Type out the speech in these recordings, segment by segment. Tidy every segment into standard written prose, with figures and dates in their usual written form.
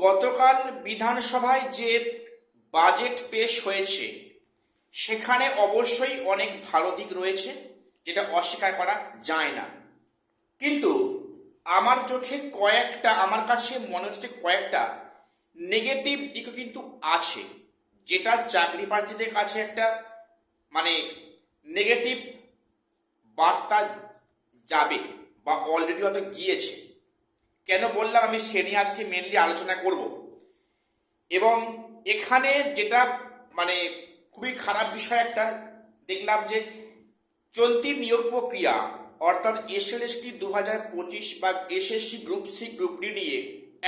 গতকাল বিধানসভায় যে বাজেট পেশ হয়েছে সেখানে অবশ্যই অনেক ভালো দিক রয়েছে, যেটা অস্বীকার করা যায় না। কিন্তু আমার চোখে আমার কাছে মনে হচ্ছে কয়েকটা নেগেটিভ দিকও কিন্তু আছে, যেটা চাকরি প্রার্থীদের কাছে একটা মানে নেগেটিভ বার্তা যাবে বা অলরেডি হয়তো গিয়েছে। কেন বললাম, আমি সে নিয়ে আজকে মেনলি আলোচনা করব। এবং এখানে যেটা মানে খুবই খারাপ বিষয় একটা দেখলাম, যে চলতি নিয়োগ প্রক্রিয়া অর্থাৎ এসএলএসটি 2025 বা SSC group C group D নিয়ে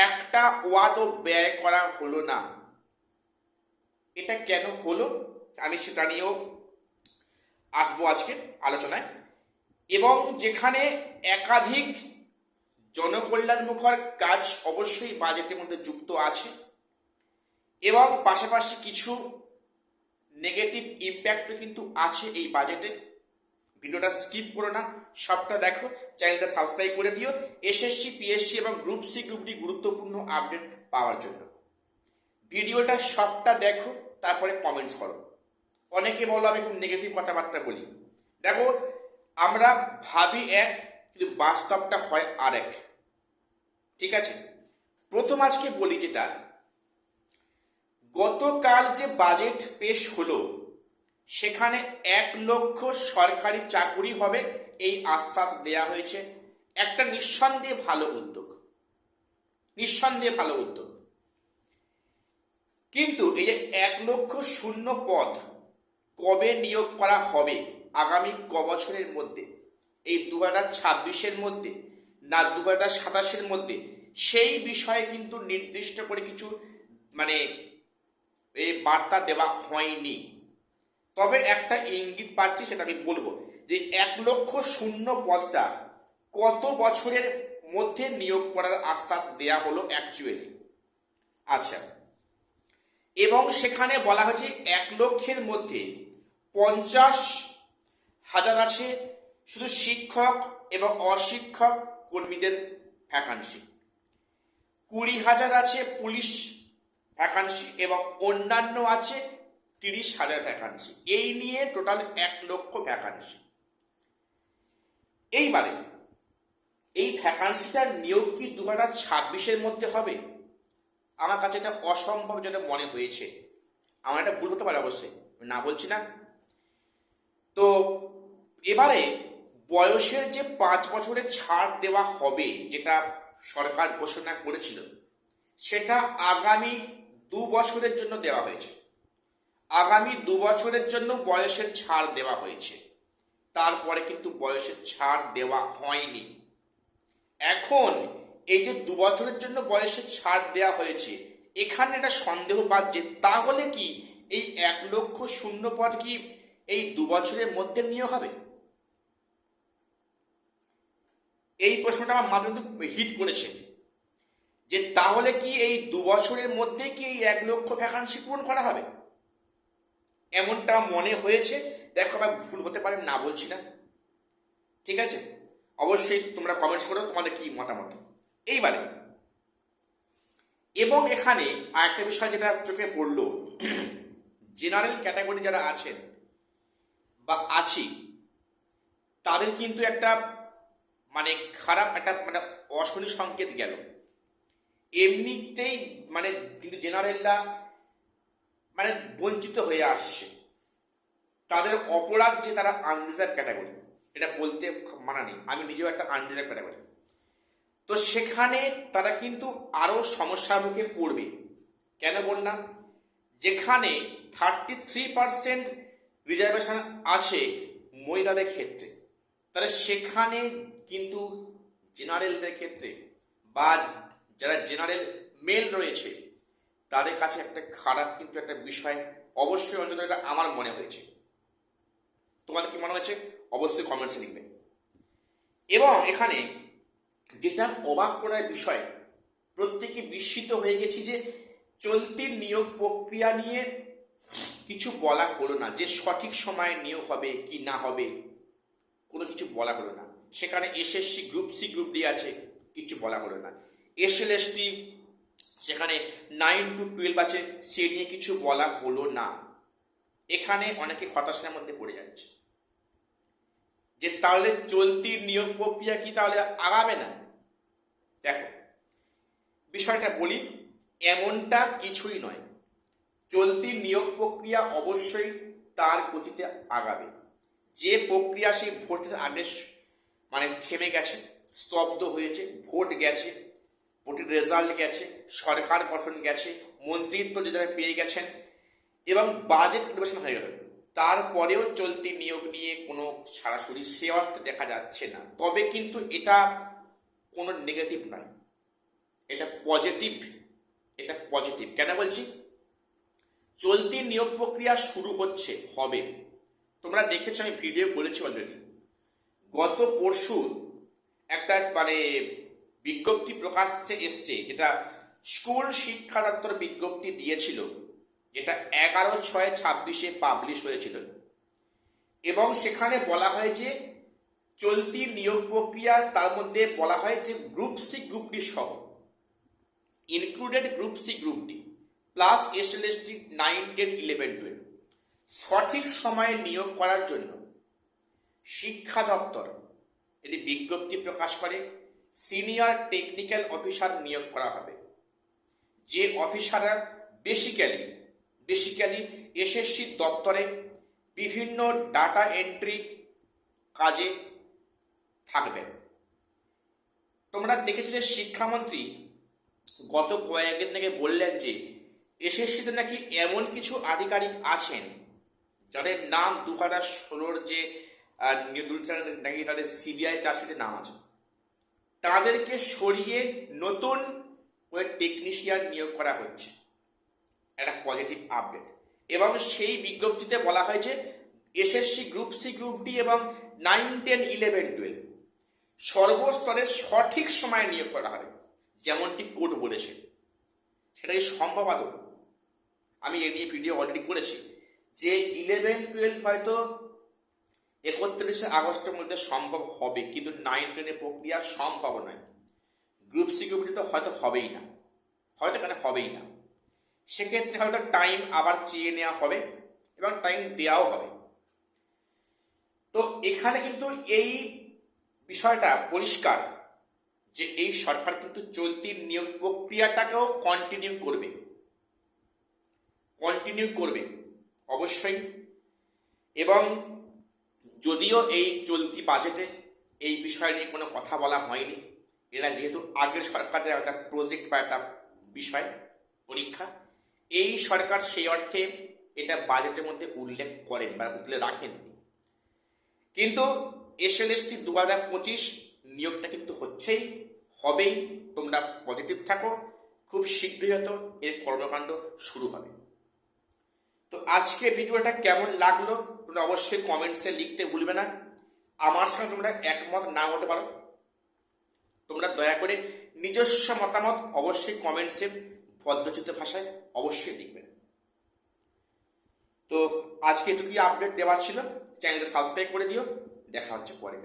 একটা ওয়ার্ডও ব্যয় করা হলো না। এটা কেন হলো আমি সেটা নিয়েও আসবো আজকে আলোচনায়। এবং যেখানে একাধিক জনকল্যাণমুখর কাজ অবশ্যই বাজেটের মধ্যে যুক্ত আছে, এবং পাশাপাশি কিছু নেগেটিভ ইম্প্যাক্টও কিন্তু আছে এই বাজেটে। ভিডিওটা স্কিপ করো না, সবটা দেখো, চ্যানেলটা সাবস্ক্রাইব করে দিও এসএসসি পিএসসি এবং গ্রুপ সি গ্রুপ ডি গুরুত্বপূর্ণ আপডেট পাওয়ার জন্য। ভিডিওটা সবটা দেখো, তারপরে কমেন্টস করো। অনেকে বলো আমি খুব নেগেটিভ কথাবার্তা বলি। দেখো, আমরা ভাবি এক, কিন্তু বাস্তবটা হয় আরেক। ঠিক আছে, প্রথম আজকে বলি, যেটা গতকাল যে বাজেট পেশ হলো সেখানে 1 লক্ষ সরকারি চাকুরি হবে এই আশ্বাস দেয়া হয়েছে। একটা নিঃসন্দেহে ভালো উদ্যোগ, নিঃসন্দেহে ভালো উদ্যোগ। কিন্তু এই যে 1 লক্ষ শূন্য পদ কবে নিয়োগ করা হবে, আগামী বছরের মধ্যে, এই 2026-এর মধ্যে না 2027-এর মধ্যে, সেই বিষয়ে কিন্তু নির্দিষ্ট করে কিছু মানে এই বার্তা দেওয়া হয়নি। তবে একটা ইঙ্গিত পাচ্ছি, সেটা আমি বলবো, যে 1 লক্ষ শূন্য পদটা কত বছরের মধ্যে নিয়োগ করার আশ্বাস দেয়া হলো অ্যাকচুয়ালি। আচ্ছা, এবং সেখানে বলা হয়েছে 1 লক্ষের মধ্যে 50,000 আছে শুধু শিক্ষক এবং অশিক্ষক কর্মীদের ভ্যাকান্সি, 20,000 আছে পুলিশ ভ্যাকান্সি, এবং অন্যান্য আছে 30,000 ভ্যাকান্সি। এই নিয়ে টোটাল 1 লক্ষ ভ্যাকান্সি। এইবারে এই ভ্যাকান্সিটার নিয়োগ কি 2026-এর মধ্যে হবে? আমার কাছে এটা অসম্ভব যেটা মনে হয়েছে। আমার এটা ভুল হতে পারে, অবশ্যই না বলছি না। তো এবারে বয়সের যে 5 বছরের ছাড় দেওয়া হবে, যেটা সরকার ঘোষণা করেছিল, সেটা আগামী 2 বছরের জন্য দেওয়া হয়েছে। আগামী 2 বছরের জন্য বয়সের ছাড় দেওয়া হয়েছে, তারপরে কিন্তু বয়সের ছাড় দেওয়া হয়নি। এখন এই যে 2 বছরের জন্য বয়সের ছাড় দেওয়া হয়েছে, এখানে একটা সন্দেহ বাজছে, তাহলে কি এই 1 লক্ষ শূন্য পদ কি এই 2 বছরের মধ্যে নিয়োগ হবে? এই প্রশ্নটা আমার মাথায় কিন্তু হিট করেছে, যে তাহলে কি এই 2 বছরের মধ্যে কি এই 1 লক্ষ ভ্যাকান্সি পূরণ করা হবে? এমনটা মনে হয়েছে। দেখো, আমার ভুল হতে পারে, না বলছি না। ঠিক আছে, অবশ্যই তোমরা কমেন্টস করো তোমাদের কি মতামত এইবারে। এবং এখানে আরেকটা বিষয় যেটা চোখে পড়লো, জেনারেল ক্যাটাগরি যারা আছেন বা আছি, তাদের কিন্তু একটা মানে খারাপ একটা মানে অশনি সংকেত গেল। এমনিতেই মানে কিন্তু জেনারেলরা মানে বঞ্চিত হয়ে আসছে। তাদের অপরাধ যে তারা আনরিজার্ভ ক্যাটাগরি, এটা বলতে মানা নেই, আমি নিজেও একটা আনরিজার্ভ ক্যাটাগরি। তো সেখানে তারা কিন্তু আরও সমস্যার মুখে পড়বে। কেন বললাম? যেখানে 33% রিজার্ভেশন আছে মহিলাদের ক্ষেত্রে, তাহলে সেখানে কিন্তু জেনারেলদের ক্ষেত্রে বা যারা জেনারেল মেল রয়েছে, তাদের কাছে একটা খারাপ কিন্তু একটা বিষয় অবশ্যই, অন্তত এটা আমার মনে হয়েছে। তোমাদের কি মনে হয়েছে অবশ্যই কমেন্টসে লিখবে। এবং এখানে যেটা অবাক করার বিষয়, প্রত্যেকে বিস্মিত হয়ে গেছি যে চলতি নিয়োগ প্রক্রিয়া নিয়ে কিছু বলা হলো না, যে সঠিক সময়ে নিয়োগ হবে কি না হবে, কোনো কিছু বলা হলো না। সেখানে SSC group C group D আছে, কিছু বলা হলো না। এসএলএসটি সেখানে 9 to 12 আছে, সে নিয়ে কিছু বলা হলো না। এখানে অনেকে হতাশার মধ্যে পড়ে যাচ্ছে যে তাহলে চলতি নিয়োগ প্রক্রিয়া কি তাহলে আগাবে না? দেখো, বিষয়টা বলি, এমনটা কিছুই নয়। চলতি নিয়োগ প্রক্রিয়া অবশ্যই তার গতিতে আগাবে। যে প্রক্রিয়া সেই ভোটের আগে মানে থেমে গেছে, স্তব্ধ হয়েছে, ভোট গেছে, ভোটের রেজাল্ট গেছে, সরকার গঠন গেছে, মন্ত্রিত্ব যে যারা পেয়ে গেছেন এবং বাজেট অধিবেশন হয়ে গেল, তারপরেও চলতি নিয়োগ নিয়ে কোনো সরাসরি সে অর্থে দেখা যাচ্ছে না। তবে কিন্তু এটা কোনো নেগেটিভ নয়, এটা পজিটিভ। এটা পজিটিভ কেন বলছি? চলতি নিয়োগ প্রক্রিয়া শুরু হচ্ছে, হবে। তোমরা দেখেছো, আমি ভিডিও বলেছি অলরেডি। গত পরশু একটা মানে বিজ্ঞপ্তি প্রকাশ্যে এসছে, যেটা স্কুল শিক্ষা দপ্তর বিজ্ঞপ্তি দিয়েছিল, যেটা 11/6/26 পাবলিশ হয়েছিল। এবং সেখানে বলা হয় যে চলতি নিয়োগ প্রক্রিয়া, তার মধ্যে বলা হয় যে গ্রুপ সি গ্রুপ ডি সহ, included group C group D plus SLST 9, 10, 11, 12 সঠিক সময়ে নিয়োগ করার জন্য শিক্ষা দপ্তর এটি বিজ্ঞপ্তি প্রকাশ করে। সিনিয়র টেকনিক্যাল অফিসার নিয়োগ করা হবে, যে অফিসাররা বেসিক্যালি SSC দপ্তরে বিভিন্ন ডাটা এন্ট্রি কাজে থাকবেন। তোমরা দেখেছো যে শিক্ষামন্ত্রী গত কয়েকদিন থেকে বললেন যে SSCতে নাকি এমন কিছু আধিকারিক আছেন যাদের নাম 2016 যে নাকি তাদের CBI চার্জশিটে নাম আছে, তাদেরকে সরিয়ে নতুন ওই টেকনিশিয়ান নিয়োগ করা হচ্ছে। একটা পজিটিভ আপডেট। এবং সেই বিজ্ঞপ্তিতে বলা হয়েছে SSC group C group D এবং 9, 10, 11, 12 সর্বস্তরে সঠিক সময়ে নিয়োগ করা হবে, যেমনটি কোর্ট বলেছে। সেটাই সম্ভব আদৌ? আমি এ নিয়ে ভিডিও অলরেডি করেছি যে 11, 12 হয়তো 31 আগস্টের মধ্যে সম্ভব হবে, কিন্তু 9, 10 প্রক্রিয়া সম্ভব নয়। গ্রুপ সি গ্রুপ ডি তো হয়তো হবেই না, সেক্ষেত্রে হয়তো টাইম আবার চেয়ে নেওয়া হবে এবং টাইম দেওয়াও হবে। তো এখানে কিন্তু এই বিষয়টা পরিষ্কার যে এই সরকার কিন্তু চলতি নিয়োগ প্রক্রিয়াটাকেও কন্টিনিউ করবে অবশ্যই। এবং যদিও এই চলতি বাজেটে এই বিষয় নিয়ে কোনো কথা বলা হয়নি, এরা যেহেতু আগের সরকারের একটা প্রজেক্ট বা একটা বিষয় পরীক্ষা, এই সরকার সেই অর্থে এটা বাজেটের মধ্যে উল্লেখ করেন বা উল্লেখ রাখেন। কিন্তু SLST 2025 নিয়োগটা কিন্তু হচ্ছেই, হবেই। তোমরা পজিটিভ থাকো, খুব শীঘ্রই হয়তো এর কর্মকাণ্ড শুরু হবে। তো আজকে ভিডিওটা কেমন লাগলো তোমরা অবশ্যই কমেন্টসে লিখতে ভুলবে না। আমার সঙ্গে তোমরা একমত না হতে পারো, তোমরা দয়া করে নিজস্ব মতামত অবশ্যই কমেন্টসে পদ্ধতিতে ভাষায় অবশ্যই লিখবেন। তো আজকে এটুকুই আপডেট দেওয়ার ছিল। চ্যানেলটা সাবস্ক্রাইব করে দিও। দেখা হচ্ছে পরে।